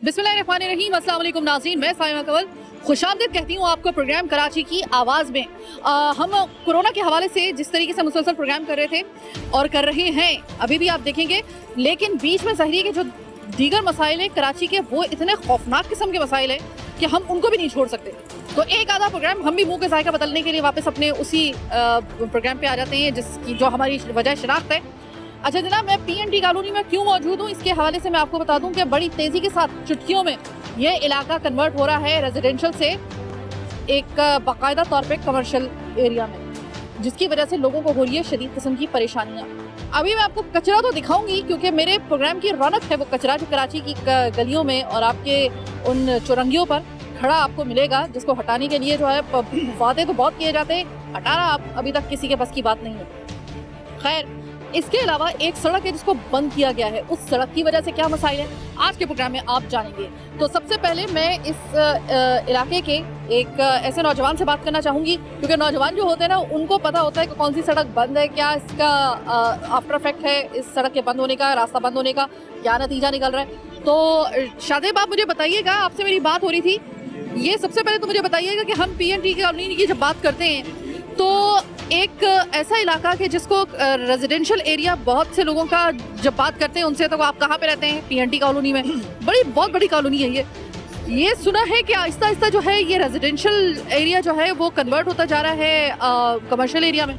बिस्मिल्लाहिर्रहमानिर्रहीम, अस्सलाम वालेकुम नाज़रीन, मैं साइमा कंवल खुशामदीद कहती हूँ आपको प्रोग्राम कराची की आवाज़ में। हम कोरोना के हवाले से जिस तरीके से मुसलसल प्रोग्राम कर रहे थे और कर रहे हैं, अभी भी आप देखेंगे, लेकिन बीच में ज़हरी के जो दीगर मसाइल हैं कराची के, वो इतने खौफनाक किस्म के मसाइल हैं कि हम उनको भी नहीं छोड़ सकते। तो एक आधा प्रोग्राम हम भी मुँह के जायका बदलने के लिए वापस अपने उसी प्रोग्राम पर आ जाते हैं जिसकी जो हमारी वजह शनाख्त है। अच्छा जनाब, मैं PNT कॉलोनी में क्यों मौजूद हूँ इसके हवाले से मैं आपको बता दूं कि बड़ी तेज़ी के साथ चुटकियों में ये इलाका कन्वर्ट हो रहा है रेजिडेंशियल से एक बाकायदा तौर पे कमर्शियल एरिया में, जिसकी वजह से लोगों को हो रही है शदीद किस्म की परेशानियाँ। अभी मैं आपको कचरा तो दिखाऊंगी क्योंकि मेरे प्रोग्राम की रौनक है वो कचरा जो कराची की गलियों में और आपके उन चौरंगियों पर खड़ा आपको मिलेगा, जिसको हटाने के लिए जो है वादे तो बहुत किए जाते हैं, हटाना अभी तक किसी के बस की बात नहीं है। खैर, इसके अलावा एक सड़क है जिसको बंद किया गया है, उस सड़क की वजह से क्या मसाइल है आज के प्रोग्राम में आप जानेंगे। तो सबसे पहले मैं इस इलाके के एक ऐसे नौजवान से बात करना चाहूँगी, क्योंकि नौजवान जो होते हैं ना, उनको पता होता है कि कौन सी सड़क बंद है, क्या इसका आफ्टर इफेक्ट है इस सड़क के बंद होने का, रास्ता बंद होने का, क्या नतीजा निकल रहा है। तो शादेब, आप मुझे बताइएगा, आपसे मेरी बात हो रही थी, ये सबसे पहले तो मुझे बताइएगा कि हम PNT कॉलोनी की जब बात करते हैं तो एक ऐसा इलाका है जिसको रेजिडेंशियल एरिया, बहुत से लोगों का जब बात करते हैं उनसे, तो आप कहाँ पे रहते हैं? PNT कॉलोनी में। बहुत बड़ी कॉलोनी है ये सुना है कि आहिस्ता आहिस्ता जो है ये रेजिडेंशियल एरिया जो है वो कन्वर्ट होता जा रहा है कमर्शियल एरिया में।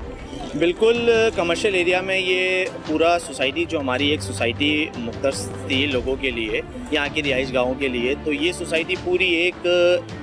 बिल्कुल, कमर्शियल एरिया में ये पूरा सोसाइटी जो हमारी एक सोसाइटी मुख्तस थी लोगों के लिए, यहाँ के रिहाइश गाँवों के लिए, तो ये सोसाइटी पूरी एक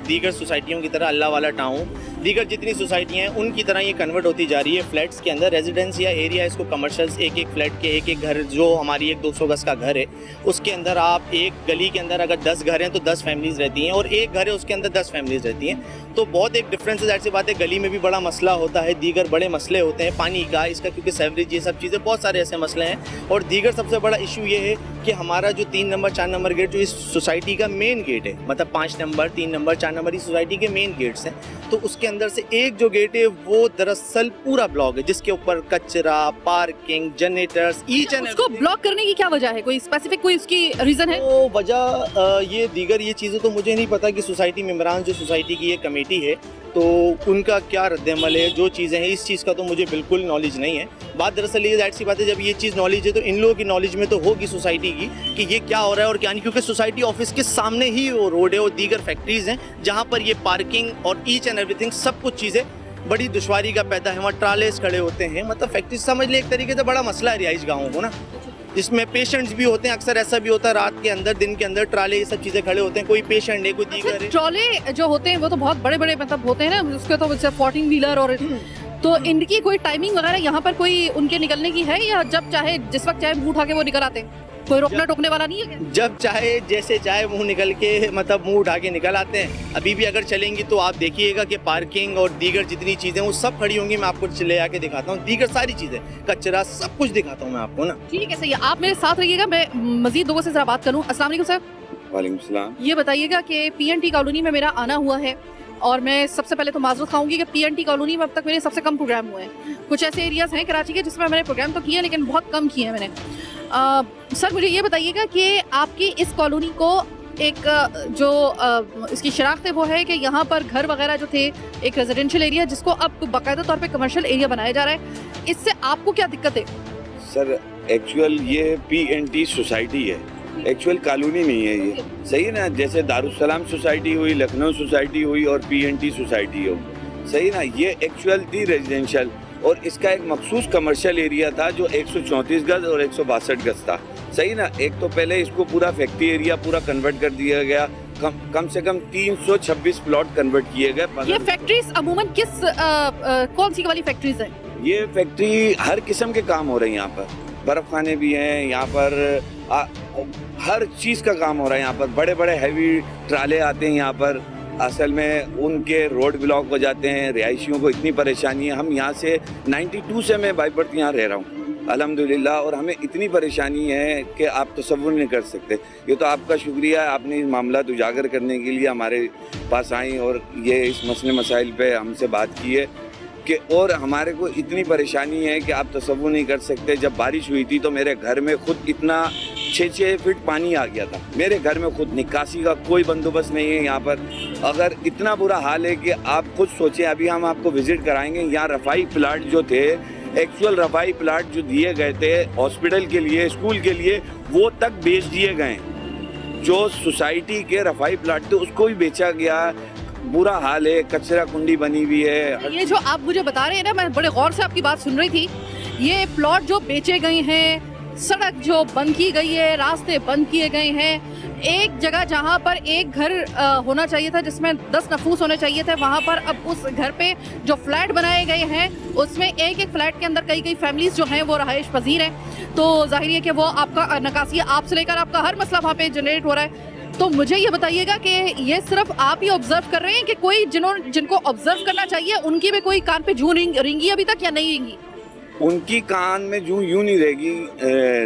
दीगर सोसाइटियों की तरह अल्लाह वाला टाउन, दीगर जितनी सोसाइटियाँ हैं उनकी तरह ये कन्वर्ट होती जा रही है फ्लैट्स के अंदर। रेजिडेंस या एरिया इसको कमर्शियल्स, एक एक फ्लैट के एक एक घर, जो हमारी एक 200 गज का घर है उसके अंदर आप एक गली के अंदर अगर 10 घर हैं तो 10 फैमिलीज़ रहती हैं, और एक घर है उसके अंदर 10 फैमिलीज़ रहती हैं। तो बहुत एक डिफरेंस है, ऐसी बात है। गली में भी बड़ा मसला होता है, दीगर बड़े मसले होते हैं पानी का, इसका, क्योंकि सेवरेज, ये सब चीज़ें, बहुत सारे ऐसे मसले हैं। और दीगर सबसे बड़ा इशू ये है कि हमारा जो 3 नंबर 4 नंबर गेट जो इस सोसाइटी का मेन गेट है, मतलब 5 नंबर 3 नंबर 4 नंबर इस सोसाइटी के मेन गेट्स हैं, तो उसके अंदर से एक जो गेट है वो दरअसल पूरा ब्लॉक है, जिसके ऊपर कचरा, पार्किंग, जनरेटर्स, ईच एंड उसको ब्लॉक करने की क्या वजह है? कोई स्पेसिफिक कोई उसकी रीजन है? तो वजह ये दीगर ये चीज़ें तो मुझे नहीं पता कि सोसाइटी मेंबरान जो सोसाइटी की ये कमेटी है तो उनका क्या रद्द-ए-अमल है, जो चीज़ें हैं इस चीज़ का तो मुझे बिल्कुल नॉलेज नहीं है। बात दरअसल ये जाहिर सी बात है, जब ये चीज़ नॉलेज है तो इन लोगों की नॉलेज में तो होगी सोसाइटी की कि ये क्या हो रहा है और क्या नहीं, क्योंकि सोसाइटी ऑफिस के सामने ही वो रोड है और दीगर फैक्ट्रीज़ हैं जहाँ पर ये पार्किंग और ईच एंड एवरीथिंग सब कुछ चीज़ें बड़ी दुश्वारी का पैदा है। वहाँ ट्रालेस खड़े होते हैं, मतलब फैक्ट्री समझ ले एक तरीके से बड़ा मसला है रिहाइश गाँवों को ना, जिसमें पेशेंट्स भी होते हैं। अक्सर ऐसा भी होता है रात के अंदर, दिन के अंदर ट्राले ये सब चीज़ें खड़े होते हैं, कोई पेशेंट है कोई दीगर है। ट्रॉले जो होते हैं वो तो बहुत बड़े बड़े मतलब होते हैं ना, उसके तो 14 व्हीलर, और तो इनकी कोई टाइमिंग वगैरह यहाँ पर कोई उनके निकलने की है, या जब चाहे जिस वक्त चाहे मुँह उठा के वो निकल आते हैं? कोई रोकना टोकने वाला नहीं है क्या? जब चाहे जैसे चाहे मुंह निकल के, मतलब मुंह उठा के निकल आते हैं। अभी भी अगर चलेंगी तो आप देखिएगा कि पार्किंग और दीगर जितनी चीज़ें वो सब खड़ी होंगी। मैं आपको ले आके दिखाता हूँ, दीगर सारी चीज़ें, कचरा, सब कुछ दिखाता हूँ मैं आपको ना। ठीक है, सही है, आप मेरे साथ रहिएगा, मैं मजीद लोगों से ज़रा बात करूँ। अस्सलाम वालेकुम सर। वालेकुम सलाम। ये बताइएगा कि PNT कॉलोनी में मेरा आना हुआ है, और मैं सबसे पहले तो माजूद खाऊंगी कि PNT कॉलोनी में अब तक मेरे सबसे कम प्रोग्राम हुए हैं। कुछ ऐसे एरियाज़ हैं कराची के जिसमें मैंने प्रोग्राम तो किए लेकिन बहुत कम किए हैं मैंने। सर मुझे ये बताइएगा कि आपकी इस कॉलोनी को एक जो इसकी शनाख्त है वो है कि यहाँ पर घर वगैरह जो थे, एक रेजिडेंशियल एरिया जिसको अब बाकायदा तौर पे कमर्शियल एरिया बनाया जा रहा है, इससे आपको क्या दिक्कत है? सर एक्चुअल ये PNT सोसाइटी है, एक्चुअल कॉलोनी नहीं है ये, सही है ना। जैसे दारुसलाम सोसाइटी हुई, लखनऊ सोसाइटी हुई और PNT सोसाइटी हो, सही ना। ये एक्चुअल थी रेजिडेंशियल, और इसका एक मखसूस कमर्शियल एरिया था जो 134 गज और 162 गज था, सही ना। एक तो पहले इसको पूरा फैक्ट्री एरिया पूरा कन्वर्ट कर दिया गया, कम से कम 326 प्लॉट कन्वर्ट किए गए। ये फैक्ट्रीज अमूमन किस कौन सी वाली फैक्ट्रीज हैं? ये फैक्ट्री हर किस्म के काम हो रहे हैं यहाँ पर, बर्फ खाने भी हैं यहाँ पर, हर चीज़ का काम हो रहा है यहाँ पर। बड़े बड़े हैवी ट्राले आते हैं यहाँ पर, असल में उनके रोड ब्लॉक हो जाते हैं, रिहायशियों को इतनी परेशानी है। हम यहाँ से 92 से मैं बाईपर्थ यहाँ रह रहा हूँ अल्हम्दुलिल्लाह, और हमें इतनी परेशानी है कि आप तसव्वुर नहीं कर सकते। ये तो आपका शुक्रिया, आपने इस मामला उजागर करने के लिए हमारे पास आई और ये इस मसले मसाइल पे हमसे बात की है कि, और हमारे को इतनी परेशानी है कि आप तसव्वुर नहीं कर सकते। जब बारिश हुई थी तो मेरे घर में खुद इतना 6-6 फीट पानी आ गया था। मेरे घर में खुद निकासी का कोई बंदोबस्त नहीं है यहाँ पर। अगर इतना बुरा हाल है कि आप खुद सोचें, अभी हम आपको विजिट कराएंगे। यहाँ रफाई प्लाट जो थे, एक्चुअल रफाई प्लाट जो दिए गए थे हॉस्पिटल के लिए, स्कूल के लिए, वो तक बेच दिए गए। जो सोसाइटी के रफाई प्लाट थे उसको भी बेचा गया। बुरा हाल है, कचरा कुंडी बनी हुई है। ये जो आप मुझे बता रहे हैं ना, मैं बड़े गौर से आपकी बात सुन रही थी। ये प्लॉट जो बेचे गए हैं, सड़क जो बंद की गई है, रास्ते बंद किए गए हैं, एक जगह जहां पर एक घर होना चाहिए था जिसमें 10 नफूस होने चाहिए थे, वहां पर अब उस घर पे जो फ्लैट बनाए गए हैं उसमें एक एक फ्लैट के अंदर कई कई फैमिलीज जो हैं वो रहायश पजीर हैं। तो जाहिर है कि वो आपका नकासी आपसे लेकर आपका हर मसला वहाँ पे जनरेट हो रहा है। तो मुझे ये बताइएगा कि ये सिर्फ आप ही ऑब्जर्व कर रहे हैं कि कोई जिनको ऑब्जर्व करना चाहिए उनकी भी कोई कान पे जूं रिंगी अभी तक या नहीं रिंगी? उनकी कान में जूं यूं नहीं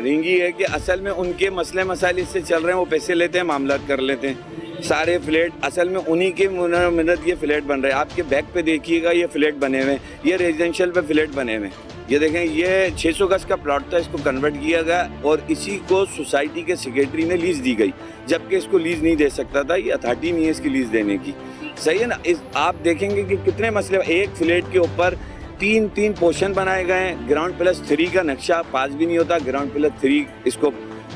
रिंगी है कि असल में उनके मसले मसाइल इससे चल रहे हैं। वो पैसे लेते हैं, मामला कर लेते हैं। सारे फ्लैट असल में उन्हीं के मदद ये फ्लैट बन रहे हैं। आपके बैक पे देखिएगा, ये फ्लैट बने हुए हैं, ये रेजिडेंशियल पे फ्लैट बने हुए हैं। ये देखें, ये 600 गज का प्लॉट था, इसको कन्वर्ट किया गया और इसी को सोसाइटी के सेक्रेटरी ने लीज दी गई, जबकि इसको लीज नहीं दे सकता था। ये अथॉरिटी नहीं है इसकी लीज देने की। सही है ना? आप देखेंगे कि कितने मसले, एक फ्लैट के ऊपर 3 पोर्शन बनाए गए हैं। ग्राउंड प्लस 3 का नक्शा पास भी नहीं होता, ग्राउंड प्लस 3 इसको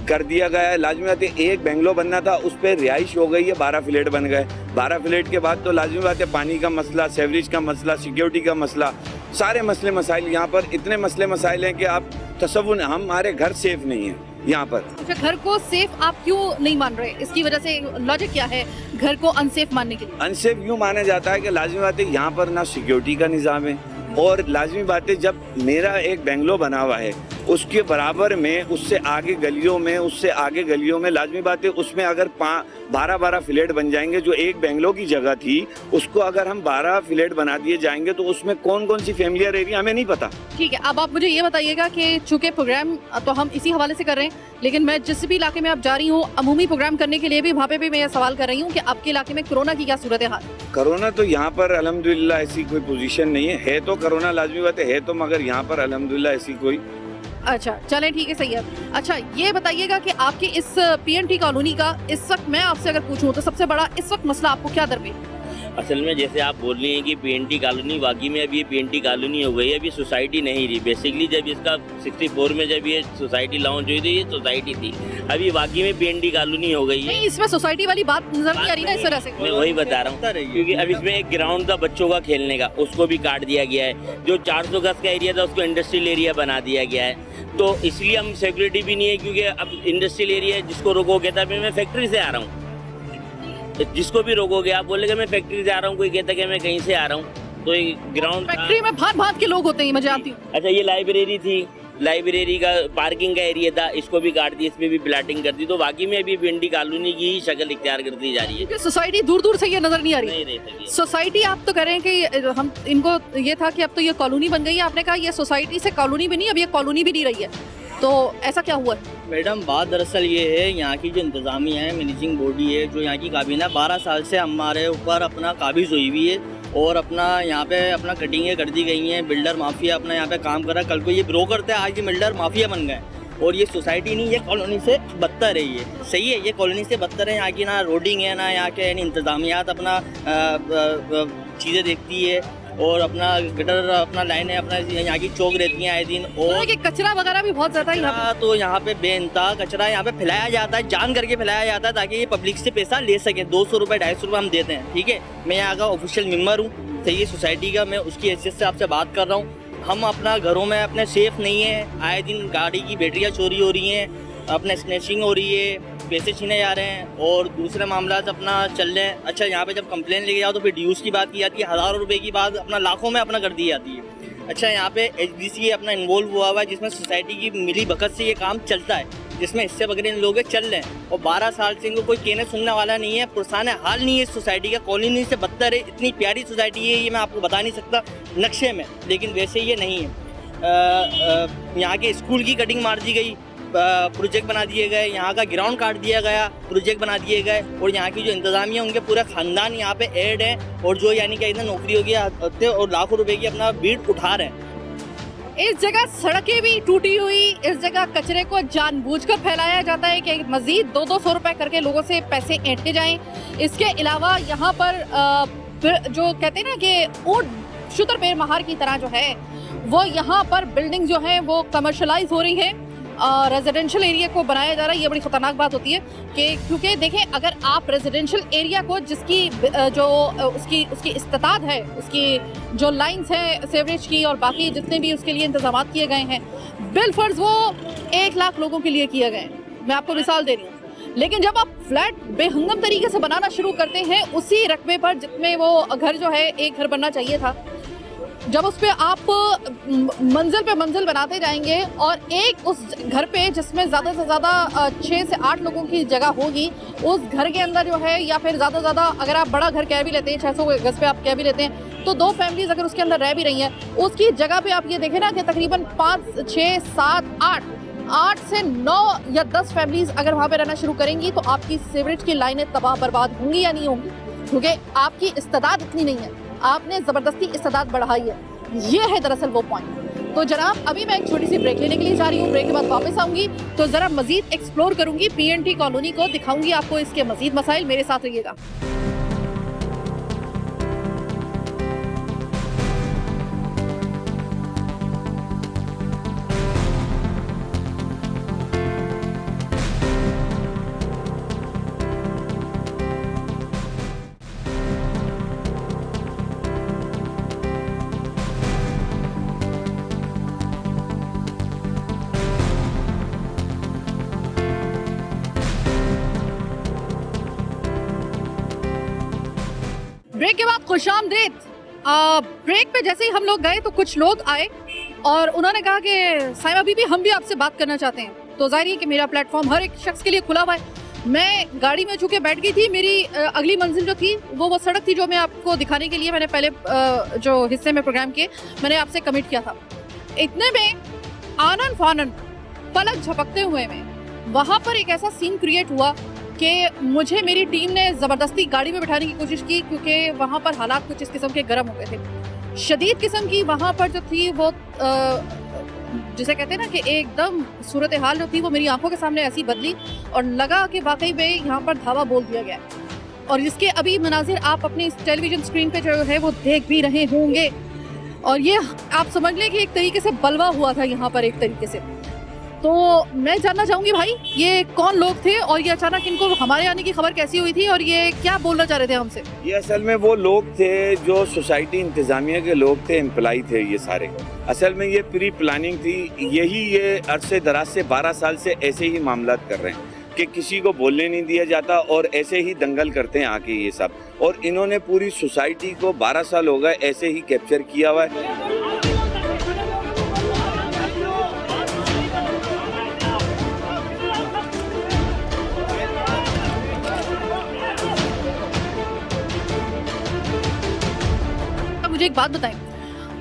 कर दिया गया है। लाजमी बात है, एक बेंगलो बनना था, उस पर रिहाइश हो गई है, 12 फ्लैट बन गए। 12 फ्लैट के बाद तो लाजमी बात है पानी का मसला, सेवरेज का मसला, सिक्योरिटी का मसला, सारे मसले मसाइल यहाँ पर इतने मसले मसाइल हैं कि आप तसव्वुर, हमारे घर सेफ नहीं है यहाँ पर। अच्छा, घर को सेफ आप क्यों नहीं मान रहे? इसकी वजह से लॉजिक क्या है घर को अनसेफ मानने के लिए? अनसेफ यूँ माना जाता है कि लाजमी बात है यहाँ पर ना सिक्योरिटी का निज़ाम है, और लाजमी बात है जब मेरा एक बेंगलो बना हुआ है उसके बराबर में, उससे आगे गलियों में लाजमी बात है उसमें अगर 12 फ्लैट बन जाएंगे, जो एक बेंगलो की जगह थी उसको अगर हम 12 फ्लैट बना दिए जाएंगे तो उसमें कौन कौन सी फैमिलियाँ रह रही हमें नहीं पता। ठीक है, अब आप मुझे ये बताइएगा कि चूंकि प्रोग्राम तो हम इसी हवाले से कर रहे हैं, लेकिन मैं जिस भी इलाके में आप जा रही हूँ अमूमी प्रोग्राम करने के लिए भी, वहाँ पे भी मैं ये सवाल कर रही हूँ कि आपके इलाके में कोरोना की क्या सूरत हाल? कोरोना तो यहाँ पर अल्हम्दुलिल्लाह ऐसी कोई पोजीशन नहीं है तो कोरोना लाजमी बात है तो, मगर यहाँ पर अल्हम्दुलिल्लाह ऐसी कोई। अच्छा, चलें ठीक है, सही है। अच्छा, ये बताइएगा कि आपके इस पीएनटी कॉलोनी का इस वक्त मैं आपसे अगर पूछूं तो सबसे बड़ा इस वक्त मसला आपको क्या दरपेश? असल में जैसे आप बोल रही हैं कि पीएनटी कॉलोनी, वाकई में अभी ये पीएनटी कॉलोनी हो गई है, अभी सोसाइटी नहीं रही। बेसिकली जब इसका 64 में जब ये सोसाइटी लॉन्च हुई थी, ये सोसाइटी थी, अभी वाकई में पीएनटी कॉलोनी हो गई है। नहीं, इसमें सोसाइटी वाली बात नजर नहीं आ रही ना इस तरह से। मैं वही बता रहा हूँ, क्योंकि अब इसमें एक ग्राउंड था बच्चों का खेलने का, उसको भी काट दिया गया है। जो 400 गज का एरिया था उसको इंडस्ट्रियल एरिया बना दिया गया है। तो इसलिए हम सिक्योरिटी भी नहीं है, क्योंकि अब इंडस्ट्रियल एरिया जिसको रोकोगे, तभी मैं फैक्ट्री से आ रहा हूँ, जिसको भी रोकोगे आप बोलेगा मैं फैक्ट्री से आ रहा हूँ, कोई कहता है कि मैं कहीं से आ रहा हूँ। तो ये ग्राउंड फैक्ट्री में भांत के लोग होते हैं, मैं जानती हूँ। अच्छा, ये लाइब्रेरी थी, लाइब्रेरी का पार्किंग का एरिया था, इसको भी काट दिया, इसमें भी प्लाटिंग कर दी। तो बाकी में अभी पीएनटी कॉलोनी की ही शक्ल इख्तियार करती जा रही है। सोसाइटी दूर दूर से ये नजर नहीं आ रही। नहीं रह सकी सोसाइटी। आप तो कह रहे हैं कि हम इनको ये था कि अब तो ये कॉलोनी बन गई है, आपने कहा ये सोसाइटी से कॉलोनी भी नहीं, अब ये कॉलोनी भी नहीं रही है, तो ऐसा क्या हुआ है? मैडम, बात दरअसल ये है, यहाँ की जो इंतज़ामिया है, मैनेजिंग बॉडी है, जो यहाँ की काबीना 12 साल से हमारे ऊपर अपना काबिज हुई हुई है और अपना यहाँ पे अपना कटिंगें कर दी गई हैं। बिल्डर माफिया अपना यहाँ पे काम कर रहा है, कल को ये ब्रोकर थे, आज ये बिल्डर माफिया बन गए। और ये सोसाइटी नहीं, ये कॉलोनी से बदतर है। ये सही है, ये कॉलोनी से बदतर है। यहाँ की ना रोडिंग है, ना यहाँ के यानी इंतज़ामियात अपना चीज़ें देखती है, और अपना गटर अपना लाइन है, अपना यहाँ की चौक रहती है आए दिन। और कचरा वगैरह भी बहुत ज्यादा है, तो यहाँ पे बेइंतहा कचरा यहाँ पे फैलाया जाता है, जान करके फैलाया जाता है ताकि ये पब्लिक से पैसा ले सके। 200 रुपये 250 रुपये हम देते हैं, ठीक है। मैं यहाँ का ऑफिशियल मेम्बर हूँ, सही है, सोसाइटी का, मैं उसकी हैसियत से आपसे बात कर रहा हूँ। हम अपना घरों में अपने सेफ नहीं है, आए दिन गाड़ी की बैटरियाँ चोरी हो रही हैं, अपना स्नैचिंग हो रही है, पैसे छीने जा रहे हैं, और दूसरे मामला अपना चल रहे हैं। अच्छा, यहाँ पे जब कंप्लेन लेके जाओ तो फिर ड्यूज़ की बात की जाती है, हज़ारों रुपए की बात अपना लाखों में अपना कर दी जाती है। अच्छा, यहाँ पे HDC अपना इन्वॉल्व हुआ हुआ है, जिसमें सोसाइटी की मिली भगत से ये काम चलता है, जिसमें हिस्से वगैरह इन लोग चल रहे हैं। और 12 साल से इनको कोई कहने सुनने वाला नहीं है, पुरसान हाल नहीं है इस सोसाइटी का। कॉलोनी से बदतर है, इतनी प्यारी सोसाइटी है ये, मैं आपको बता नहीं सकता नक्शे में, लेकिन वैसे ये नहीं है। यहाँ के स्कूल की कटिंग मार दी गई, प्रोजेक्ट बना दिए गए, यहाँ का ग्राउंड काट दिया गया, प्रोजेक्ट बना दिए गए, और यहाँ की जो इंतज़ामिया उनके पूरा ख़ानदान यहाँ पे ऐड है, और जो यानी कि इतना नौकरी हो गया और लाखों रुपए की अपना बीट उठा रहे हैं। इस जगह सड़कें भी टूटी हुई, इस जगह कचरे को जानबूझकर फैलाया जाता है कि मजीद 200 रुपए करके लोगों से पैसे ऐंठे जाएं। इसके अलावा यहाँ पर जो कहते हैं ना कि ऊंट शुतर पैर महार की तरह जो है वो यहाँ पर बिल्डिंग जो है वो कमर्शलाइज हो रही है, रेजिडेंशियल एरिया को बनाया जा रहा है। ये बड़ी खतरनाक बात होती है कि क्योंकि देखें, अगर आप रेजिडेंशियल एरिया को जिसकी जो उसकी इस्तात है, उसकी जो लाइंस हैं सीवरेज की और बाकी जितने भी उसके लिए इंतजाम किए गए हैं, बिलफर्ज वो 1 लाख लोगों के लिए किए गए हैं। मैं आपको मिसाल दे रही हूँ। लेकिन जब आप फ्लैट बेहंगम तरीके से बनाना शुरू करते हैं उसी रकबे पर जितने वो घर जो है एक घर बनना चाहिए था, जब उस पे आप मंजिल पे मंजिल बनाते जाएंगे और एक उस घर पे जिसमें ज़्यादा से ज़्यादा 6 से 8 लोगों की जगह होगी, उस घर के अंदर जो है, या फिर ज़्यादा से ज़्यादा अगर आप बड़ा घर कह भी लेते हैं, 600 गज पे आप कह भी लेते हैं, तो 2 फैमिलीज अगर उसके अंदर रह भी रही हैं, उसकी जगह पे आप ये देखें ना कि तकरीबन 5, 6, 7, 8 से 9 या 10 फैमिलीज अगर वहाँ पे रहना शुरू करेंगी तो आपकी सीवरेज की लाइनें तबाह बर्बाद होंगी या नहीं होंगी? क्योंकि आपकी इस्तेदाद इतनी नहीं है, आपने ज़बरदस्ती इस्तेदाद बढ़ाई है। ये है दरअसल वो पॉइंट। तो जनाब, अभी मैं एक छोटी सी ब्रेक लेने के लिए जा रही हूँ। ब्रेक के बाद वापस आऊंगी तो ज़रा मजीद एक्सप्लोर करूंगी पीएनटी कॉलोनी को, दिखाऊंगी आपको इसके मजीद मसाइल। मेरे साथ रहिएगा। ब्रेक के बाद खुशामदीद। ब्रेक पे जैसे ही हम लोग गए तो कुछ लोग आए और उन्होंने कहा कि साइमा बीबी, हम भी आपसे बात करना चाहते हैं। तो जाहिर है कि मेरा प्लेटफॉर्म हर एक शख्स के लिए खुला हुआ है। मैं गाड़ी में चूंकि बैठ गई थी, मेरी अगली मंजिल जो थी वो सड़क थी जो मैं आपको दिखाने के लिए मैंने पहले जो हिस्से में प्रोग्राम के मैंने आपसे कमिट किया था। इतने में आनन फानन पलक झपकते हुए में वहाँ पर एक ऐसा सीन क्रिएट हुआ कि मुझे मेरी टीम ने ज़बरदस्ती गाड़ी में बिठाने की कोशिश की, क्योंकि वहाँ पर हालात कुछ इस किस्म के गर्म हो गए थे। शदीद किस्म की वहाँ पर जो थी वो जिसे कहते हैं ना कि एकदम सूरत हाल जो थी वो मेरी आंखों के सामने ऐसी बदली और लगा कि वाकई में यहाँ पर धावा बोल दिया गया है। और जिसके अभी मनाजिर आप अपनी टेलीविजन स्क्रीन पे जो है वो देख भी रहे होंगे। और ये आप समझ लें कि एक तरीके से बलवा हुआ था यहाँ पर एक तरीके से। तो मैं जानना चाहूंगी भाई, ये कौन लोग थे और ये अचानक इनको हमारे आने की खबर कैसी हुई थी और ये क्या बोलना चाह रहे थे हमसे? ये असल में वो लोग थे जो सोसाइटी इंतजामिया के लोग थे, एम्प्लॉय थे ये सारे। असल में ये प्री प्लानिंग थी। यही ये अरसे दराज से 12 साल से ऐसे ही मामला कर रहे हैं कि किसी को बोलने नहीं दिया जाता और ऐसे ही दंगल करते हैं आके ये सब। और इन्होंने पूरी सोसाइटी को 12 साल हो गए ऐसे ही कैप्चर किया हुआ है। मुझे एक बात बताएं,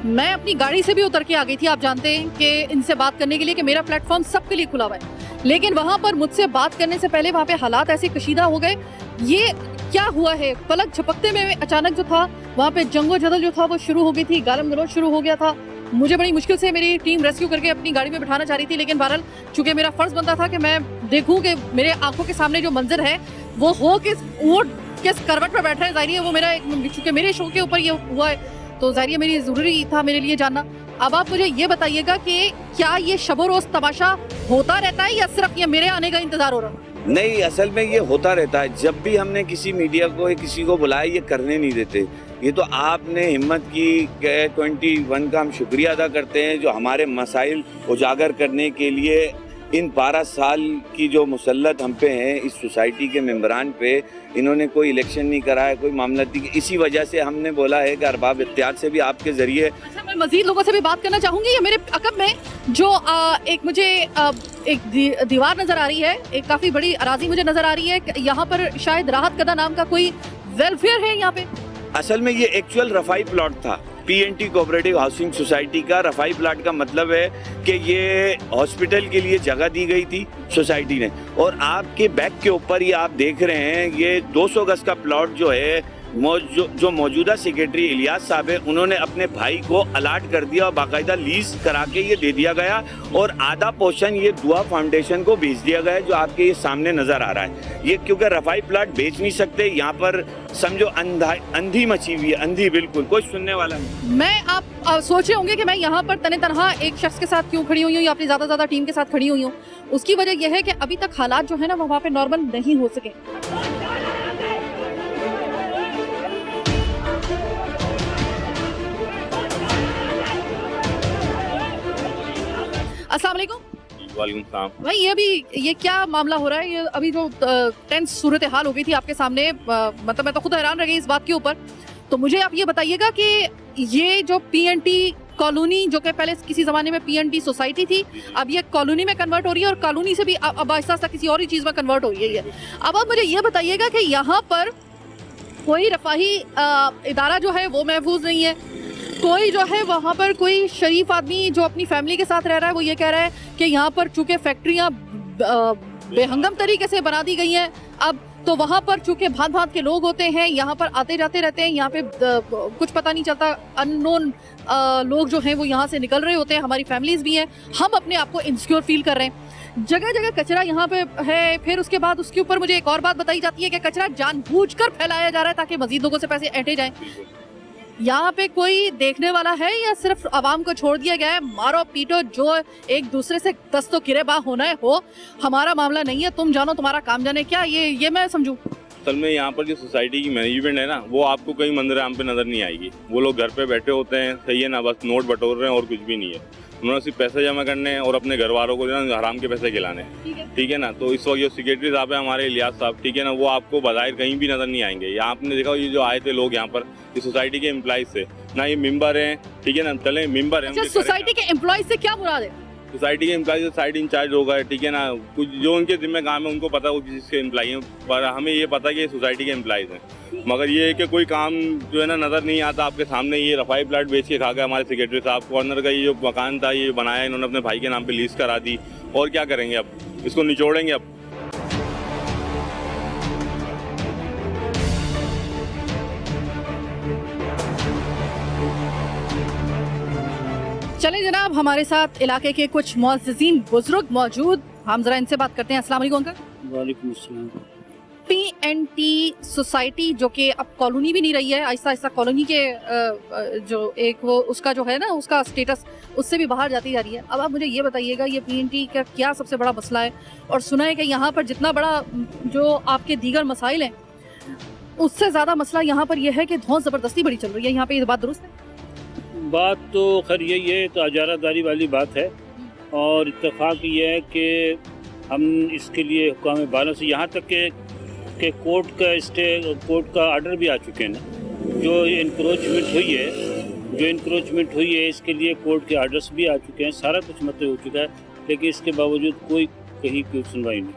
मैं अपनी गाड़ी से भी उतर के आ गई थी, आप जानते हैं कि इनसे बात करने के लिए कि मेरा प्लेटफॉर्म सबके लिए खुला हुआ है। लेकिन वहां पर मुझसे बात करने से पहले वहां पे हालात ऐसे कशीदा हो गए। ये क्या हुआ है? पलक झपकते में अचानक जो था वहां पे जंगो जदल जो था वो शुरू हो गई थी, गालम गलौज शुरू हो गया था। मुझे बड़ी मुश्किल से मेरी टीम रेस्क्यू करके अपनी गाड़ी में बिठाना चाह रही थी, लेकिन बहरहाल चूंकि मेरा फर्ज बनता था कि मैं देखूं कि मेरे आंखों के सामने जो मंजर है वो हो किस करवट पर बैठ रहे हैं। जाहिर है वो मेरा चूंकि मेरे शो के ऊपर ये हुआ है तो जाहिर है मेरी ज़रूरी था मेरे लिए जानना। अब आप मुझे ये बताइएगा कि क्या ये शबो रोज़ तमाशा होता रहता है या सिर्फ ये मेरे आने का इंतजार हो रहा है? नहीं, असल में ये होता रहता है। जब भी हमने किसी मीडिया को किसी को बुलाया ये करने नहीं देते। ये तो आपने हिम्मत की 21 का हम शुक्रिया अदा करते हैं जो हमारे मसाइल उजागर करने के लिए इन 12 साल की जो मुसल्लत हम पे हैं इस सोसाइटी के मेंबरान पे, इन्होंने कोई इलेक्शन नहीं कराया, कोई मामला नहीं। इसी वजह से हमने बोला है कि अरबाब इख्तियार से भी आपके जरिए। अच्छा, मैं मजीद लोगों से भी बात करना चाहूँगी। ये मेरे अकब में जो एक मुझे एक दीवार नज़र आ रही है, एक काफ़ी बड़ी अराजी मुझे नज़र आ रही है। यहाँ पर शायद राहत कदा नाम का कोई वेलफेयर है यहाँ पे। असल में ये एक्चुअल रफाई प्लॉट था पीएनटी कोऑपरेटिव हाउसिंग सोसाइटी का। रफाई प्लाट का मतलब है कि ये हॉस्पिटल के लिए जगह दी गई थी सोसाइटी ने। और आपके बैक के ऊपर ये आप देख रहे हैं ये 200 गज का प्लॉट जो है जो मौजूदा सेक्रेटरी इलियास साहब है, उन्होंने अपने भाई को अलाट कर दिया और बाकायदा लीज करा के ये दे दिया गया और आधा पोर्शन ये दुआ फाउंडेशन को भेज दिया गया है, जो आपके ये सामने नजर आ रहा है। ये क्योंकि रफाई प्लाट बेच नहीं सकते, यहाँ पर समझो अंधी मची हुई है, अंधी, बिल्कुल कोई सुनने वाला नहीं। मैं आप सोच रहे होंगे कि मैं यहाँ पर तने तनहा एक शख्स के साथ क्यों खड़ी हुई हूँ या अपनी ज़्यादा टीम के साथ खड़ी हुई हूँ। उसकी वजह यह है कि अभी तक हालात जो है ना वो वहाँ पे नॉर्मल नहीं हो सके। अस्सलाम वालेकुम। वालेकुम सलाम। भाई ये क्या मामला हो रहा है? ये अभी जो टेंस सूरत हाल हो गई थी आपके सामने, मतलब मैं तो खुद हैरान रह गई इस बात के ऊपर। तो मुझे आप ये बताइएगा कि ये जो पीएनटी कॉलोनी, जो कि पहले किसी ज़माने में पीएनटी सोसाइटी थी, अब ये कॉलोनी में कन्वर्ट हो रही है और कॉलोनी से भी अब आहिस्ता आहिस्ता किसी और ही चीज़ में कन्वर्ट हो रही है। अब आप मुझे ये बताइएगा कि यहाँ पर कोई रफाही इदारा जो है वो महफूज नहीं है, कोई जो है वहाँ पर कोई शरीफ आदमी जो अपनी फैमिली के साथ रह रहा है वो ये कह रहा है कि यहाँ पर चूँकि फैक्ट्रियाँ बेहंगम तरीके से बना दी गई हैं, अब तो वहाँ पर चूँकि भांत भांत के लोग होते हैं, यहाँ पर आते जाते रहते हैं, यहाँ पे कुछ पता नहीं चलता, अननोन लोग जो हैं वो यहाँ से निकल रहे होते हैं, हमारी फैमिलीज भी हैं, हम अपने आप को इनसिक्योर फील कर रहे हैं। जगह जगह कचरा यहाँ पे है। फिर उसके बाद उसके ऊपर मुझे एक और बात बताई जाती है कि कचरा जानबूझकर फैलाया जा रहा है ताकि मजीद लोगों से पैसे ऐंठे जाएं। यहाँ पे कोई देखने वाला है या सिर्फ आवाम को छोड़ दिया गया है? मारो पीटो, जो एक दूसरे से दस्तो किरेबा होना है हो, हमारा मामला नहीं है, तुम जानो तुम्हारा काम जाने। क्या ये मैं समझूं? असल में यहाँ पर जो सोसाइटी की मैनेजमेंट है ना, वो आपको कहीं मंदिर आम पे नजर नहीं आएगी। वो लोग घर पे बैठे होते हैं, सही है ना, बस नोट बटोर रहे हैं और कुछ भी नहीं है। उन्होंने सिर्फ पैसे जमा करने हैं और अपने घर वालों को हराम के पैसे खिलाने हैं, ठीक है ना। तो इस वक्त जो सेक्रेटरी साहब है हमारे इलियास साहब, ठीक है ना, वो आपको बाहर कहीं भी नजर नहीं आएंगे। यहाँ आपने देखा ये जो आए थे लोग यहाँ पर, इस सोसाइटी के एम्प्लॉइज से ना, ये मेंबर हैं, ठीक है ना, चले मेंबर हैं। सोसाइटी के एम्प्लॉइज से क्या मुराद है? सोसाइटी के एम्प्लॉइज साइड इंचार्ज होगा, ठीक है ना, कुछ जो उनके जिम्मे काम है उनको पता है वो किसके एम्प्लॉई हैं, पर हमें ये पता है कि ये सोसाइटी के एम्प्लॉइज हैं। मगर ये है कि कोई काम जो है ना नज़र नहीं आता। आपके सामने ये रफाई प्लाट बेच के खा गए हमारे सेक्रेटरी साहब। कॉर्नर का ये जो मकान था ये बनाया इन्होंने अपने भाई के नाम पे लीज करा दी, और क्या करेंगे अब, इसको निचोड़ेंगे अब। चले जनाब, हमारे साथ इलाके के कुछ मुअज़्ज़िज़ीन बुजुर्ग मौजूद, हम जरा इनसे बात करते हैं। अस्सलाम वालेकुम अंकल। वालेकुम अस्सलाम। पीएनटी सोसाइटी जो कि अब कॉलोनी भी नहीं रही है, आहिस्ता आहिस्ता कॉलोनी के जो एक वो उसका जो है ना उसका स्टेटस उससे भी बाहर जाती जा रही है। अब आप मुझे ये बताइएगा ये पीएनटी का क्या सबसे बड़ा मसला है? और सुना है कि यहाँ पर जितना बड़ा जो आपके दीगर मसाइल हैं उससे ज़्यादा मसला यहाँ पर यह है कि धौंस ज़बरदस्ती बड़ी चल रही है। यहाँ पे ये बात दुरुस्त है? बात तो खैर यही है, तो अजारादारी वाली बात है, और इत्तेफाक ये है कि हम इसके लिए हुकाम बालों से यहाँ तक के कोर्ट का आर्डर भी आ चुके हैं ना। जो इंक्रोचमेंट हुई है इसके लिए कोर्ट के आर्डर्स भी आ चुके हैं, सारा कुछ मतलब हो चुका है, लेकिन इसके बावजूद कहीं कोई सुनवाई नहीं।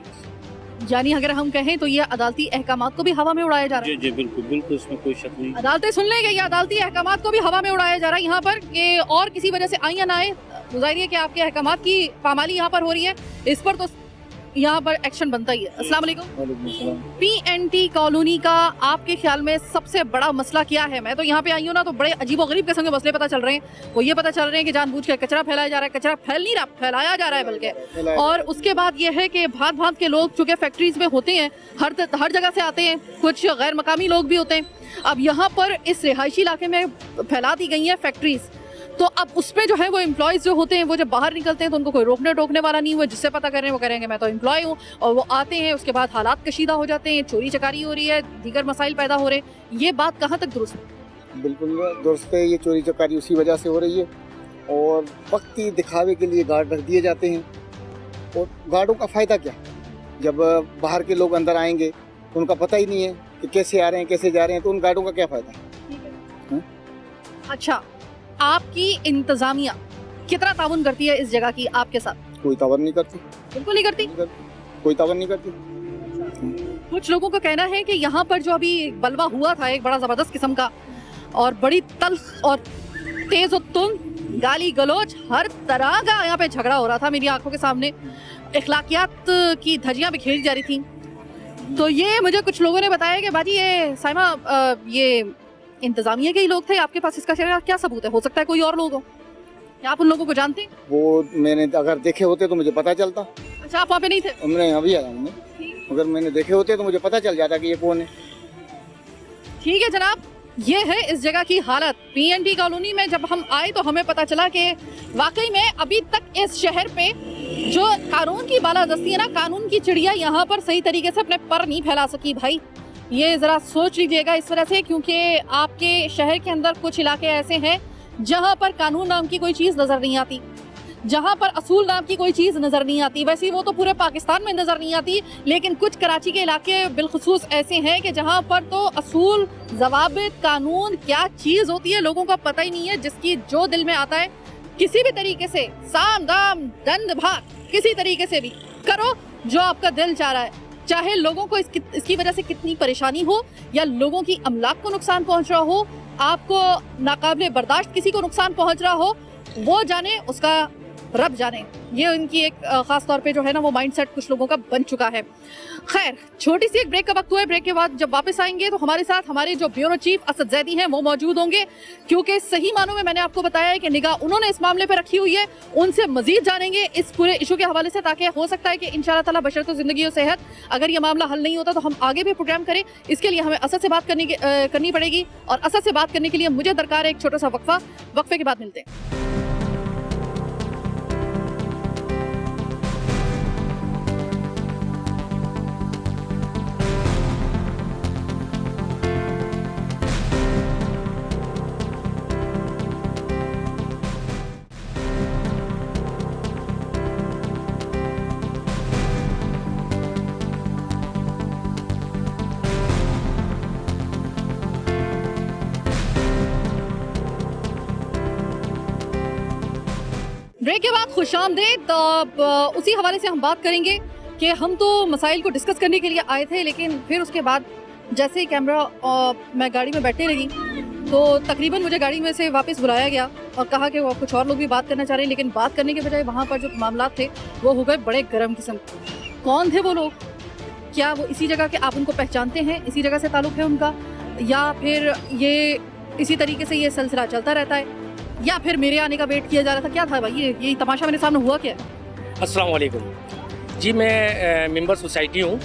यानी अगर हम कहें तो ये अदालती अहकामात को भी हवा में उड़ाया जा रहा है। जी बिल्कुल, इसमें कोई शक नहीं। अदालतें सुन लेंगे, ये अदालती अहकामात को भी हवा में उड़ाया जा रहा है यहाँ पर, कि और किसी वजह से आए या ना आए, जाहिर है कि आपके अहकामात की पामाली यहाँ पर हो रही है, इस पर तो यहाँ पर एक्शन बनता ही है। अस्सलाम वालेकुम। पीएनटी कॉलोनी का आपके ख्याल में सबसे बड़ा मसला क्या है? मैं तो यहाँ पे आई हूँ ना, तो बड़े अजीबोगरीब किस्म के मसले पता चल रहे हैं। वो ये पता चल रहे हैं कि जानबूझ के कचरा फैलाया जा रहा है, कचरा फैल नहीं रहा, फैलाया जा रहा है बल्कि। और उसके बाद ये है कि भांत भांत के लोग चूँकि फैक्ट्रीज में होते हैं, हर जगह से आते हैं, कुछ गैर मकामी लोग भी होते हैं। अब यहाँ पर इस रिहायशी इलाके में फैला दी गई हैं फैक्ट्रीज, तो अब उस पर जो है वो एम्प्लॉयज़ जो होते हैं वो जब बाहर निकलते हैं तो उनको कोई रोकने टोकने वाला नहीं हुआ। जिससे पता करें वो करेंगे मैं तो एम्प्लॉय हूँ, और वो आते हैं, उसके बाद हालात कशीदा हो जाते हैं, चोरी चकारी हो रही है, दीगर मसाइल पैदा हो रहे हैं। ये बात कहाँ तक दुरुस्त है? बिल्कुल दुरुस्त है। ये चोरी चकारी उसी वजह से हो रही है, और वक्ती दिखावे के लिए गार्ड रख दिए जाते हैं। और गार्डों का फ़ायदा क्या? जब बाहर के लोग अंदर आएंगे तो उनका पता ही नहीं है कि कैसे आ रहे हैं कैसे जा रहे हैं, तो उन गार्डों का क्या फ़ायदा? अच्छा, आपकी इंतजामिया कितना ताउन करती है इस जगह की आपके साथ? कोई तावन नहीं करती, बिल्कुल नहीं करती, कोई तावन नहीं करती। कुछ लोगों का कहना है कि यहाँ पर जो अभी बलवा हुआ था एक बड़ा जबरदस्त किस्म का, और बड़ी तल्ख और तेज और तुंद गाली गलोच हर तरह का यहाँ पे झगड़ा हो रहा था मेरी आंखों के सामने, इखलाकियात की धज्जियां बिखेरी जा रही थी। तो ये मुझे कुछ लोगों ने बताया कि बाजी ये साइमा ये इंतजामिया के ही लोग थे आपके पास, इसका क्या सबूत है? हो सकता है कोई और लोग हो, क्या आप उन लोगों को जानते हैं? वो मैंने अगर देखे होते तो मुझे पता चलता। अच्छा, आप वहाँ पे नहीं थे? मैं अभी आया हूँ। अगर मैंने देखे होते तो मुझे पता चल जाता कि ये कौन है। ठीक है जनाब, ये है इस जगह की हालत। पीएनडी कॉलोनी में जब हम आए तो हमें पता चला कि वाकई में अभी तक इस शहर पे जो कानून की बालादस्ती है ना, कानून की चिड़िया यहाँ पर सही तरीके से अपने पर नहीं फैला सकी। भाई ये जरा सोच लीजिएगा इस वजह से, क्योंकि आपके शहर के अंदर कुछ इलाके ऐसे हैं जहाँ पर कानून नाम की कोई चीज नजर नहीं आती, जहाँ पर असूल नाम की कोई चीज नजर नहीं आती। वैसे वो तो पूरे पाकिस्तान में नजर नहीं आती, लेकिन कुछ कराची के इलाके बिलखुसूस ऐसे हैं कि जहाँ पर तो असूल, ज़वाबित, कानून क्या चीज होती है लोगों को पता ही नहीं है। जिसकी जो दिल में आता है किसी भी तरीके से साम दाम दंड भाग किसी तरीके से भी करो जो आपका दिल चाह रहा है, चाहे लोगों को इसकी वजह से कितनी परेशानी हो या लोगों की अमलाक को नुकसान पहुंच रहा हो, आपको नाकाबिले बर्दाश्त किसी को नुकसान पहुंच रहा हो, वो जाने, उसका रब जाने। ये इनकी एक खास तौर पे जो है ना वो माइंडसेट कुछ लोगों का बन चुका है। खैर, छोटी सी एक ब्रेक का वक्त हुआ है। ब्रेक के बाद जब वापस आएंगे तो हमारे साथ हमारे जो ब्यूरो चीफ असद जैदी हैं वो मौजूद होंगे, क्योंकि सही मानों में मैंने आपको बताया है कि निगाह उन्होंने इस मामले पे रखी हुई है। उनसे मजीद जानेंगे इस पूरे इशू के हवाले से, ताकि हो सकता है कि इंशाअल्लाह ताला बशर्ते जिंदगी और सेहत अगर ये मामला हल नहीं होता तो हम आगे भी प्रोग्राम करें। इसके लिए हमें असद से बात करनी पड़ेगी, और असद से बात करने के लिए मुझे दरकार है एक छोटा सा वक्फा। वक्फे के बाद मिलते हैं। ब्रेक के बाद खुशामदीद। तो उसी हवाले से हम बात करेंगे कि हम तो मसाइल को डिस्कस करने के लिए आए थे, लेकिन फिर उसके बाद जैसे ही कैमरा मैं गाड़ी में बैठने लगी तो तकरीबन मुझे गाड़ी में से वापस बुलाया गया और कहा कि वो कुछ और लोग भी बात करना चाह रहे हैं, लेकिन बात करने के बजाय वहाँ पर जो मामला थे वो हो गए बड़े गर्म किस्म। कौन थे वो लोग? क्या वो इसी जगह के, आप उनको पहचानते हैं, इसी जगह से ताल्लुक़ है उनका, या फिर ये इसी तरीके से ये सिलसिला चलता रहता है, या फिर मेरे आने का वेट किया जा रहा था? क्या था भाई ये तमाशा मेरे सामने हुआ क्या? अस्सलाम वालेकुम जी, मैं मेंबर सोसाइटी हूँ,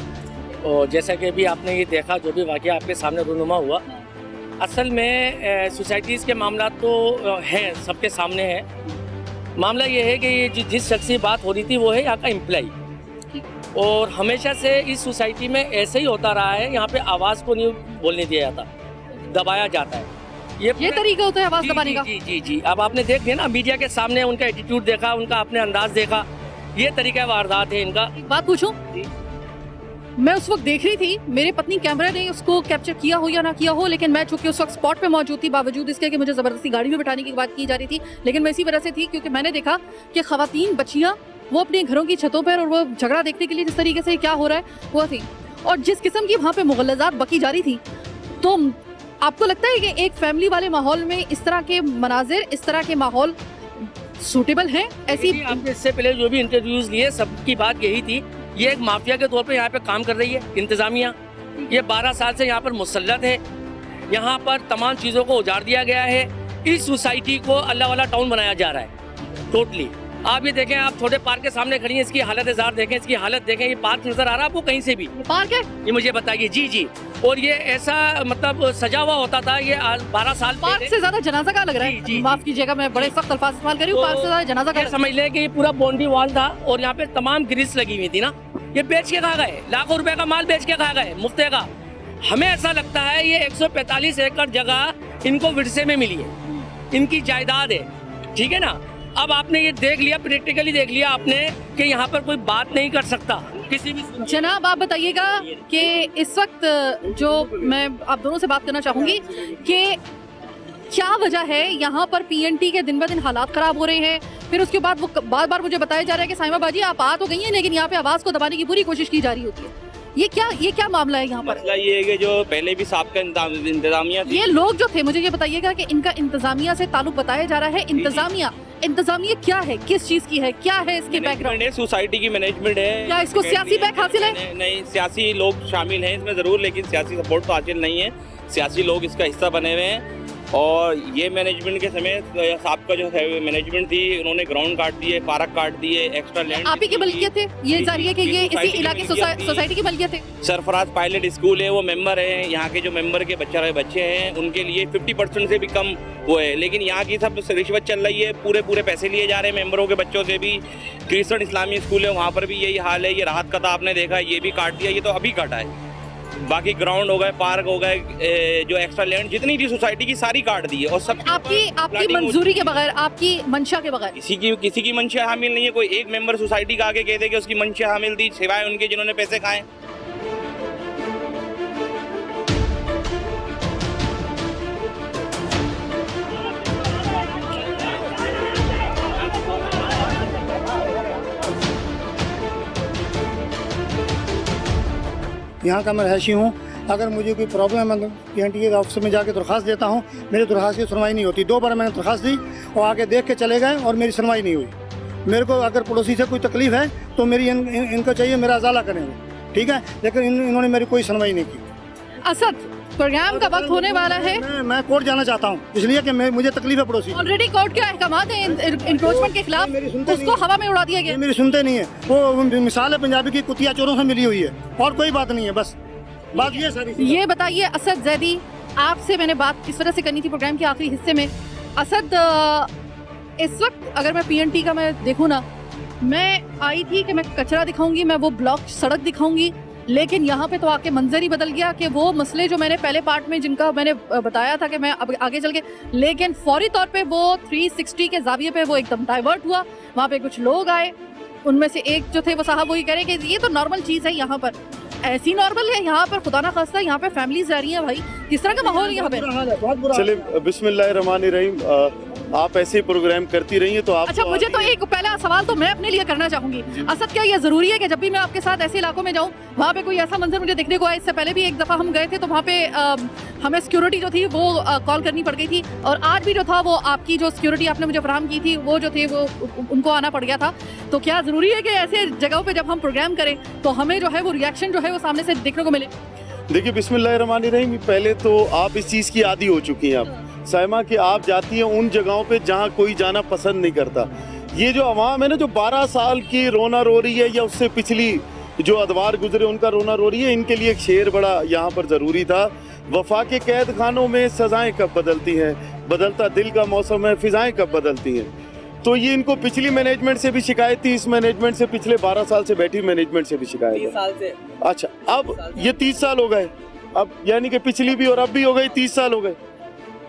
और जैसा कि अभी आपने ये देखा जो भी वाक़या आपके सामने रूनुमा हुआ, असल में सोसाइटीज़ के मामला तो हैं, सबके सामने है। मामला ये है कि ये जिस शख्स की बात हो रही थी वो है यहाँ का एम्प्लॉई, और हमेशा से इस सोसाइटी में ऐसे ही होता रहा है। यहाँ पे आवाज़ को नहीं बोलने दिया जाता, दबाया जाता है। ये तरीका होता है आवाज़ दबाने का? जी जी जी। अब आपने देख लिया ना, मीडिया के सामने उनका एटीट्यूड देखा, उनका आपने अंदाज देखा, ये तरीका वारदात है इनका। एक बात पूछूं, मैं उस वक्त देख रही थी, मेरे पत्नी कैमरा ने उसको कैप्चर किया हो या ना किया हो, लेकिन मैं चूंकि उस वक्त स्पॉट पे मौजूद थी, बावजूद इसके कि मुझे ज़बरदस्ती गाड़ी में बैठाने की बात की जा रही थी, लेकिन मैं इसी वजह से थी क्योंकि मैंने देखा कि ख़वातीन, बच्चियाँ वो अपने घरों की छतों पर, और वो झगड़ा देखने के लिए जिस तरीके से क्या हो रहा है वो थी, और जिस किस्म की वहाँ पे मुग़ल्लज़ात बकी जा रही थी। तो आपको लगता है कि एक फैमिली वाले माहौल में इस तरह के मनाजिर, इस तरह के माहौल सूटेबल हैं? ऐसी आपने इससे पहले जो भी इंटरव्यूज लिए सबकी बात यही थी, ये एक माफिया के तौर पे यहाँ पे काम कर रही है इंतजामिया। ये 12 साल से यहाँ पर मुसल्लत है, यहाँ पर तमाम चीज़ों को उजाड़ दिया गया है। इस सोसाइटी को अल्लाह वाला टाउन बनाया जा रहा है टोटली। आप ये देखें, आप छोटे पार्क के सामने खड़ी हैं, इसकी हालत ज़ार देखें, इसकी हालत देखें। ये पार्क नजर आ रहा है आपको कहीं से भी? पार्क है ये मुझे बताइए। जी जी। और ये ऐसा मतलब सजा हुआ होता था, ये 12 साल पार्क से ज्यादा जनाजा का लग रहा है। जी, माफ कीजिएगा, मैं बड़े सख्त अल्फाज इस्तेमाल कर रही हूँ। पार्क से ज्यादा जनाजा का समझ लें कि ये पूरा बाउंड्री वॉल था, और यहाँ पे तमाम ग्रिल्स लगी हुई थी ना। ये बेच के खा गए, लाखों रुपए का माल बेच के खा गए मुफ्ते का। हमें ऐसा लगता है ये 145 एकड़ जगह इनको विरसे में मिली है, इनकी जायदाद है, ठीक है ना। अब आपने ये देख लिया, प्रैक्टिकली देख लिया आपने कि यहाँ पर कोई बात नहीं कर सकता किसी भी। जनाब आप बताइएगा कि इस वक्त जो मैं आप दोनों से बात करना चाहूंगी कि क्या वजह है यहाँ पर पीएनटी के दिन ब दिन हालात खराब हो रहे हैं। फिर उसके बाद वो बार बार मुझे बताया जा रहा है कि साइमा बाजी आप आ तो गई हैं, लेकिन यहाँ पे आवाज़ को दबाने की पूरी कोशिश की जा रही होती है। ये क्या मामला है यहाँ पर? मसला ये है कि जो पहले भी साबका इंतजामिया थी, ये लोग जो थे, मुझे ये बताइएगा कि इनका इंतजामिया से ताल्लुक बताया जा रहा है। इंतजामिया क्या है, किस चीज की है, क्या है इसके बैकग्राउंड? है सोसाइटी की मैनेजमेंट है। क्या इसको सियासी बैक हासिल है? नहीं, सियासी लोग शामिल हैं इसमें जरूर, लेकिन सियासी सपोर्ट तो हासिल नहीं है। सियासी लोग इसका हिस्सा बने हुए हैं और ये मैनेजमेंट के समय साबका जो मैनेजमेंट थी, उन्होंने ग्राउंड काट दिए, पार्क काट दिए, एक्स्ट्रा लैंड। आप ही की मलकियत है? ये जाहिर है कि ये इसी इलाके सोसाइटी की मलकियत है। सरफराज पायलट स्कूल है, वो मेंबर हैं, यहाँ के जो मेंबर के बच्चे हैं उनके लिए 50% से भी कम वो है, लेकिन यहाँ की सब रिश्वत चल रही है, पूरे पैसे लिए जा रहे हैं मेंबरों के बच्चों से भी। क्रिश्चियन इस्लामी स्कूल है, वहाँ पर भी यही हाल है। ये राहत कता आपने देखा, ये भी काट दिया, ये तो अभी काटा है। बाकी ग्राउंड हो गए, पार्क हो गए, जो एक्स्ट्रा लैंड जितनी थी सोसाइटी की सारी काट दी है। और सब आपकी मंजूरी के बगैर, आपकी मंशा के बगैर? किसी की मंशा हामिल नहीं है। कोई एक मेंबर सोसाइटी का आगे कह दे कि उसकी मंशा हामिल थी, सिवाय उनके जिन्होंने पैसे खाए। यहाँ का मैं रहायशी हूँ। अगर मुझे कोई प्रॉब्लम है PNT के ऑफिस में जाके दरख्वास्त देता हूँ, मेरी दरख्वास्त की सुनवाई नहीं होती। 2 बार मैंने दरख्वास्त दी और आके देख के चले गए और मेरी सुनवाई नहीं हुई। मेरे को अगर पड़ोसी से कोई तकलीफ है तो मेरी इनको चाहिए मेरा अजाला करेंगे, ठीक है, लेकिन इन्होंने मेरी कोई सुनवाई नहीं की। असद, प्रोग्राम का वक्त होने वाला है। मैं कोर्ट जाना चाहता हूँ, इसलिए कि मुझे तकलीफ है पड़ोसी। ऑलरेडी कोर्ट के अहकामात हैं इंक्रोचमेंट के खिलाफ, उसको हवा में उड़ा दिया गया। मेरी सुनते नहीं है। वो मिसाल है पंजाबी की, कुतिया चोरों से मिली हुई है और कोई बात नहीं है। बस बात ये सारी। ये बताइए असद जैदी, आपसे मैंने बात इस वजह से करनी थी प्रोग्राम के आखिरी हिस्से में। असद, इस वक्त अगर मैं PNT का मैं देखूँ ना, मैं आई थी कि मैं कचरा दिखाऊंगी, मैं वो ब्लॉक सड़क दिखाऊंगी, लेकिन यहाँ पे तो आके मंजर ही बदल गया कि वो मसले जो मैंने पहले पार्ट में जिनका मैंने बताया था कि मैं अब आगे चल के, लेकिन फौरी तौर पे वो 360 के जाविये पे वो एकदम डाइवर्ट हुआ। वहाँ पे कुछ लोग आए, उनमें से एक जो थे वो साहब वही कह रहे कि ये तो नॉर्मल चीज़ है, यहाँ पर ऐसी नॉर्मल है, यहाँ पर खुदा ना खास्ता यहाँ पे फैमिलीज रह रही हैं। भाई किस तरह का माहौल है यहाँ पे? चलिए बिस्मिल्लाहिर्रहमानिर्रहीम। आप ऐसे प्रोग्राम करती रही हैं तो आप। अच्छा, मुझे तो एक पहला सवाल तो मैं अपने लिए करना चाहूंगी। असद, क्या ये जरूरी है कि जब भी मैं आपके साथ ऐसे इलाकों में जाऊँ, वहाँ पे कोई ऐसा मंजर मुझे देखने को आए? इससे पहले भी एक दफा हम गए थे तो वहाँ पे हमें सिक्योरिटी जो थी वो कॉल करनी पड़ गई थी, और आज भी जो था वो आपकी जो सिक्योरिटी आपने मुझे फराहम की थी वो जो थे वो उनको आना पड़ गया था। तो क्या जरूरी है कि ऐसे जगहों पे जब हम प्रोग्राम करें तो हमें जो है वो रिएक्शन जो है वो सामने से देखने को मिले? देखिए बिस्मिल्लाहिर्रहमानिर्रहीम, पहले तो आप इस चीज़ की आदी हो चुकी हैं आप साइमा, कि आप जाती हैं उन जगहों पे जहाँ कोई जाना पसंद नहीं करता। ये जो अवाम है ना, जो 12 साल की रोना रो रही है या उससे पिछली जो अदवार गुजरे उनका रोना रो रही है, इनके लिए एक शेर बड़ा यहाँ पर ज़रूरी था। वफा के कैद खानों में सजाएं कब बदलती हैं, बदलता दिल का मौसम है, फिजाएं कब बदलती हैं। तो ये इनको पिछली मैनेजमेंट से भी शिकायत थी, इस मैनेजमेंट से पिछले 12 साल से बैठी मैनेजमेंट से भी शिकायत है। 30 साल से। अच्छा, अब ये 30 साल हो गए, अब यानी कि पिछली भी और अब भी हो गई, 30 साल हो गए।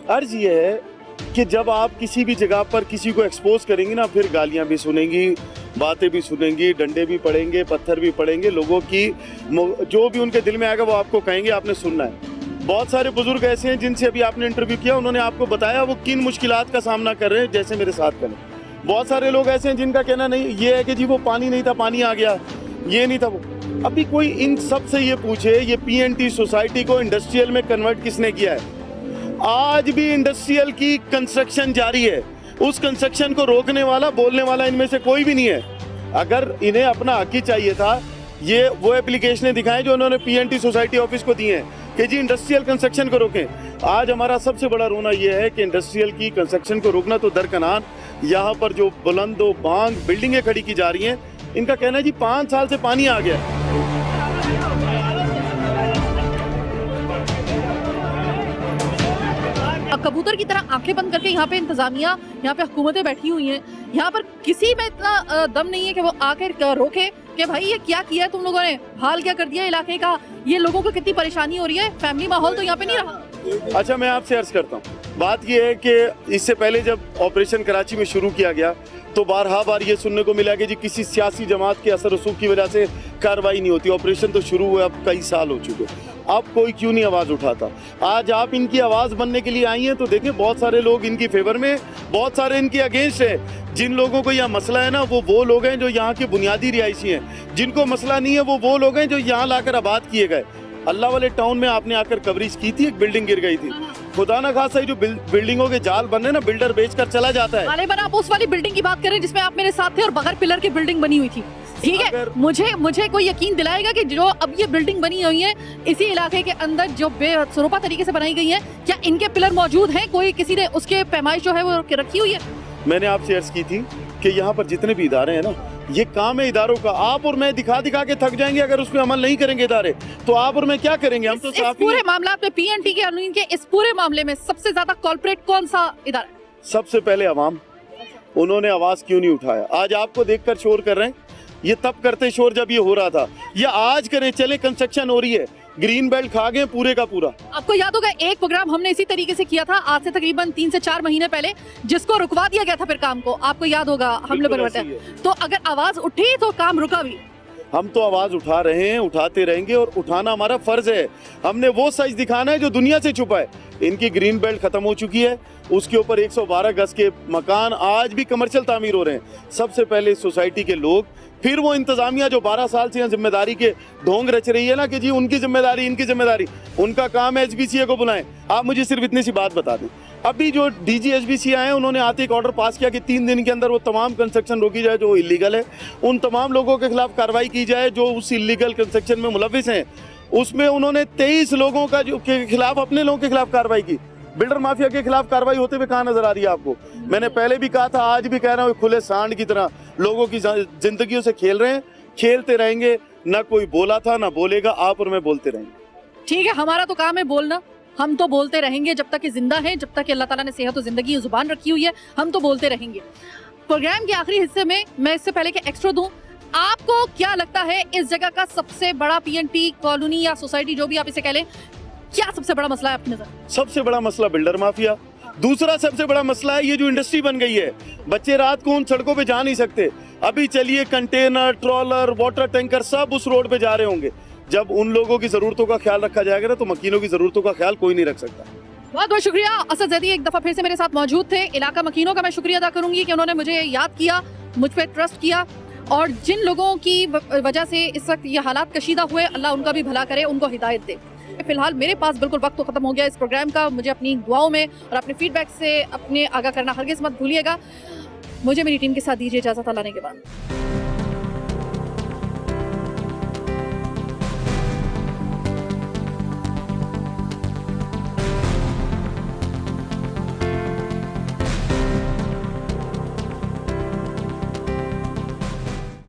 अर्ज ये है कि जब आप किसी भी जगह पर किसी को एक्सपोज करेंगी ना, फिर गालियां भी सुनेंगी, बातें भी सुनेंगी, डंडे भी पड़ेंगे, पत्थर भी पड़ेंगे, लोगों की जो भी उनके दिल में आएगा वो आपको कहेंगे, आपने सुनना है। बहुत सारे बुजुर्ग ऐसे हैं जिनसे अभी आपने इंटरव्यू किया, उन्होंने आपको बताया वो किन मुश्किलात का सामना कर रहे हैं, जैसे मेरे साथ करें। बहुत सारे लोग ऐसे हैं जिनका कहना नहीं ये है कि जी वो पानी नहीं था, पानी आ गया, ये नहीं था वो। अभी कोई इन सब से ये पूछे ये PNT सोसाइटी को इंडस्ट्रियल में कन्वर्ट किसने किया है? आज भी इंडस्ट्रियल की कंस्ट्रक्शन जारी है, उस कंस्ट्रक्शन को रोकने वाला, बोलने वाला इनमें से कोई भी नहीं है। अगर इन्हें अपना हक ही चाहिए था, ये वो एप्लीकेशनें दिखाएं जो उन्होंने PNT सोसाइटी ऑफिस को दी हैं कि जी इंडस्ट्रियल कंस्ट्रक्शन को रोकें। आज हमारा सबसे बड़ा रोना ये है कि इंडस्ट्रियल की कंस्ट्रक्शन को रोकना तो दरकनार, यहाँ पर जो बुलंदो बांग बिल्डिंगें खड़ी की जा रही हैं, इनका कहना है जी 5 साल से पानी आ गया। अब कबूतर की तरह आंखें बंद करके यहाँ पे इंतजामिया, यहाँ पे हुकूमतें बैठी हुई हैं, यहाँ पर किसी में इतना दम नहीं है कि वो आकर रोके कि भाई ये क्या किया है तुम लोगों ने, हाल क्या कर दिया इलाके का, ये लोगों को कितनी परेशानी हो रही है, फैमिली माहौल तो यहाँ पे नहीं रहा। अच्छा, मैं आपसे अर्ज करता हूँ, बात ये है कि इससे पहले जब ऑपरेशन कराची में शुरू किया गया तो बारहा बार ये सुनने को मिला कि जी किसी सियासी जमात के असर रसूख की वजह से कार्रवाई नहीं होती। ऑपरेशन तो शुरू हुए अब कई साल हो चुके, अब कोई क्यों नहीं आवाज़ उठाता। आज आप इनकी आवाज़ बनने के लिए आई हैं तो देखें बहुत सारे लोग इनकी फेवर में, बहुत सारे इनके अगेंस्ट है। जिन लोगों को यहाँ मसला है ना वो लोग हैं जो यहाँ के बुनियादी रिहायशी हैं। जिनको मसला नहीं है वो लोग हैं जो यहाँ लाकर आबाद किए गए। अल्लाह वाले टाउन में आपने आकर कवरेज की थी, एक बिल्डिंग गिर गई थी। खुदा ना खासा जो बिल्डिंगों के जाल बन रहे ना, बिल्डर बेचकर चला जाता है। गालिबन आप उस वाली बिल्डिंग की बात करें जिसमें आप मेरे साथ थे और बगैर पिलर की बिल्डिंग बनी हुई थी, ठीक है। मुझे कोई यकीन दिलाएगा कि जो अब ये बिल्डिंग बनी हुई है इसी इलाके के अंदर जो बेसुरोपा तरीके से बनाई गई है, क्या इनके पिलर मौजूद हैं? कोई किसी ने उसके पैमाइश जो है वो रखी हुई है? मैंने आपसे अर्ज की थी कि यहाँ पर जितने भी इदारे हैं ना, ये काम है इदारों का। आप और मैं दिखा के थक जाएंगे अगर उस पर अमल नहीं करेंगे इदारे, तो आप और मैं क्या करेंगे? हम तो इस पूरे मामला पे पीएनटी के यूनियन के इस पूरे मामले में सबसे ज्यादा कॉर्पोरेट कौन सा इदारा? सबसे पहले अवाम। उन्होंने आवाज क्यों नहीं उठाया? आज आपको देखकर शोर कर रहे हैं, ये तब करते शोर जब ये हो रहा था, या आज करें। चले कंस्ट्रक्शन हो रही है, ग्रीन बेल्ट खा गए पूरे का पूरा। आपको याद होगा एक प्रोग्राम हमने इसी तरीके से किया था आज से तकरीबन 3 से 4 महीने पहले, जिसको रुकवा दिया गया था फिर काम को। आपको याद होगा हम लोग तो अगर आवाज उठी तो काम रुका भी। हम तो आवाज उठा रहे हैं, उठाते रहेंगे और उठाना हमारा फर्ज है। हमने वो सच दिखाना है जो दुनिया से छुपा है। इनकी ग्रीन बेल्ट खत्म हो चुकी है, उसके ऊपर 112 गज के मकान आज भी कमर्शियल तामीर हो रहे हैं। सबसे पहले सोसाइटी के लोग, फिर वो इंतजामिया जो 12 साल से यहाँ जिम्मेदारी के ढोंग रच रही है ना कि जी उनकी जिम्मेदारी, इनकी जिम्मेदारी। उनका काम है HBCA को बुलाएं। आप मुझे सिर्फ इतनी सी बात बता दें, अभी जो DG HBCA आए उन्होंने आते एक ऑर्डर पास किया कि 3 दिन के अंदर वो तमाम कंस्ट्रक्शन रोकी जाए जो इलीगल है। उन तमाम लोगों के खिलाफ कार्रवाई की जाए जो उस इलीगल कंस्ट्रक्शन में मुलविस हैं। उसमें उन्होंने 23 लोगों का जो के खिलाफ, अपने लोगों के खिलाफ कार्रवाई की। बिल्डर माफिया के खिलाफ कार्रवाई होते हुए कहाँ नजर आ रही है आपको? मैंने पहले भी कहा था, आज भी कह रहा हूँ, खुले सांड की तरह लोगों की जिंदगियों से खेल रहे हैं, खेलते रहेंगे। ना कोई बोला था ना बोलेगा, आप और मैं बोलते रहेंगे। ठीक है, हमारा तो काम है बोलना, हम तो बोलते रहेंगे जब तक कि जिंदा है, जब तक कि अल्लाह ताला ने सेहत और जिंदगी और जुबान रखी हुई है, हम तो बोलते रहेंगे। प्रोग्राम के आखिरी हिस्से में मैं इससे पहले कि एक्स्ट्रा दूं, आपको क्या लगता है इस जगह का सबसे बड़ा PNT कॉलोनी या सोसाइटी जो भी आप इसे कह लें, क्या सबसे बड़ा मसला है अपनी नजर? सबसे बड़ा मसला बिल्डर माफिया। दूसरा सबसे बड़ा मसला है ये जो इंडस्ट्री बन गई है। बच्चे रात को उन सड़कों पे जा नहीं सकते। अभी चलिए कंटेनर, ट्रॉलर, वाटर टैंकर सब उस रोड पे जा रहे होंगे। जब उन लोगों की जरूरतों का ख्याल रखा जाएगा ना, तो मकीनों की जरूरतों का ख्याल कोई नहीं रख सकता। बहुत बहुत शुक्रिया। असद जैदी एक दफा फिर से मेरे साथ मौजूद थे। इलाका मकीनों का मैं शुक्रिया अदा करूंगी कि उन्होंने मुझे याद किया, मुझ पर ट्रस्ट किया, और जिन लोगों की वजह से इस वक्त ये हालात कशीदा हुए, अल्लाह उनका भी भला करे, उनको हिदायत दे। फिलहाल मेरे पास बिल्कुल वक्त तो खत्म हो गया इस प्रोग्राम का। मुझे अपनी दुआओं में और अपने फीडबैक से अपने आगाह करना हरगिज़ मत भूलिएगा। मुझे मेरी टीम के साथ दीजिए इजाज़त, अल्लाह ने के बाद।